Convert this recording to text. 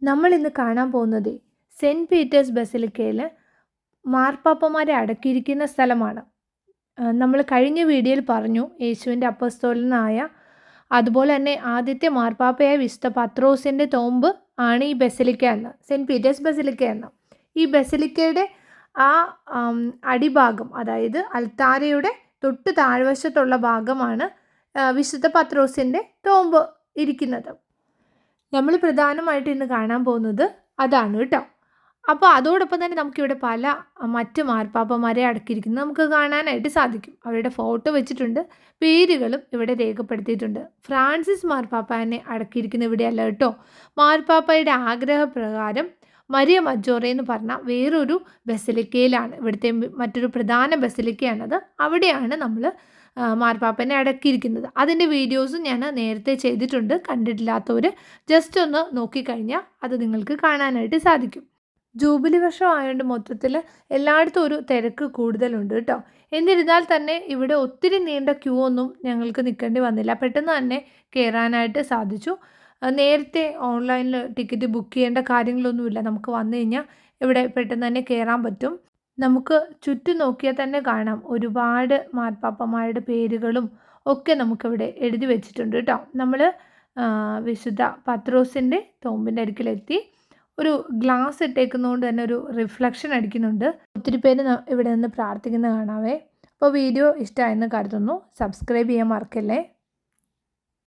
നമ്മൾ ഇന്ന് കാണാൻ പോകുന്നത് സെൻറ്റ് പീറ്റേഴ്സ് ബസിലിക്കയിൽ മാർപ്പാപ്പമാരെ അടക്കിയിരിക്കുന്ന സ്ഥലമാണ്. നമ്മൾ കഴിഞ്ഞ വീഡിയോയിൽ പറഞ്ഞു യേശുവിൻ്റെ അപ്പസ്തോലനായ അതുപോലെ തന്നെ ആദ്യത്തെ മാർപ്പാപ്പയായ വിശുദ്ധ പത്രോസിൻ്റെ തോമ്പ് ആണ് ഈ ബസിലിക്ക എന്ന്, സെൻറ്റ് പീറ്റേഴ്സ് ബസിലിക്ക എന്ന്. ഈ ബസിലിക്കയുടെ ആ അടിഭാഗം, അതായത് അൽത്താരയുടെ തൊട്ട് താഴ്വശത്തുള്ള ഭാഗമാണ് വിശുദ്ധ പത്രോസിൻ്റെ തോമ്പ് ഇരിക്കുന്നത്. നമ്മൾ പ്രധാനമായിട്ട് ഇന്ന് കാണാൻ പോകുന്നത് അതാണ് കേട്ടോ. അപ്പോൾ അതോടൊപ്പം തന്നെ നമുക്കിവിടെ പല മറ്റ് മാർപ്പാപ്പമാരെ അടക്കിയിരിക്കുന്നത് നമുക്ക് കാണാനായിട്ട് സാധിക്കും. അവരുടെ ഫോട്ടോ വെച്ചിട്ടുണ്ട്, പേരുകളും ഇവിടെ രേഖപ്പെടുത്തിയിട്ടുണ്ട്. ഫ്രാൻസിസ് മാർപ്പാപ്പനെ അടക്കിയിരിക്കുന്ന ഇവിടെയല്ല കേട്ടോ. മാർപ്പാപ്പയുടെ ആഗ്രഹപ്രകാരം മരിയ മജോറെ എന്ന് പറഞ്ഞ വേറൊരു ബസിലിക്കയിലാണ്, ഇവിടുത്തെ മറ്റൊരു പ്രധാന ബസിലിക്കയാണത്. അവിടെയാണ് നമ്മൾ മാർപ്പാപ്പനെ അടക്കിയിരിക്കുന്നത്. അതിൻ്റെ വീഡിയോസും ഞാൻ നേരത്തെ ചെയ്തിട്ടുണ്ട്. കണ്ടിട്ടില്ലാത്തവർ ജസ്റ്റ് ഒന്ന് നോക്കിക്കഴിഞ്ഞാൽ അത് നിങ്ങൾക്ക് കാണാനായിട്ട് സാധിക്കും. ജൂബിലി വർഷം ആയതുകൊണ്ട് മൊത്തത്തിൽ എല്ലായിടത്തും ഒരു തിരക്ക് കൂടുതലുണ്ട് കേട്ടോ. എന്നിരുന്നാൽ തന്നെ ഇവിടെ ഒത്തിരി നീണ്ട ക്യൂ ഒന്നും ഞങ്ങൾക്ക് നിൽക്കേണ്ടി വന്നില്ല. പെട്ടെന്ന് തന്നെ കയറാനായിട്ട് സാധിച്ചു. നേരത്തെ ഓൺലൈനിൽ ടിക്കറ്റ് ബുക്ക് ചെയ്യേണ്ട കാര്യങ്ങളൊന്നുമില്ല. നമുക്ക് വന്നു കഴിഞ്ഞാൽ ഇവിടെ പെട്ടെന്ന് തന്നെ കയറാൻ പറ്റും. നമുക്ക് ചുറ്റും നോക്കിയാൽ തന്നെ കാണാം ഒരുപാട് മാർപ്പാപ്പമാരുടെ പേരുകളും ഒക്കെ നമുക്കിവിടെ എഴുതി വെച്ചിട്ടുണ്ട് കേട്ടോ. നമ്മൾ വിശുദ്ധ പത്രോസിൻ്റെ തോമ്പിൻ്റെ അരികിലെത്തി. ഒരു ഗ്ലാസ് ഇട്ടേക്കുന്നതുകൊണ്ട് തന്നെ ഒരു റിഫ്ലക്ഷൻ അടിക്കുന്നുണ്ട്. ഒത്തിരി പേര് ഇവിടെ നിന്ന് പ്രാർത്ഥിക്കുന്നത് കാണാവേ. അപ്പോൾ വീഡിയോ ഇഷ്ടമായെന്ന് കരുതുന്നു. സബ്സ്ക്രൈബ് ചെയ്യാൻ മറക്കല്ലേ.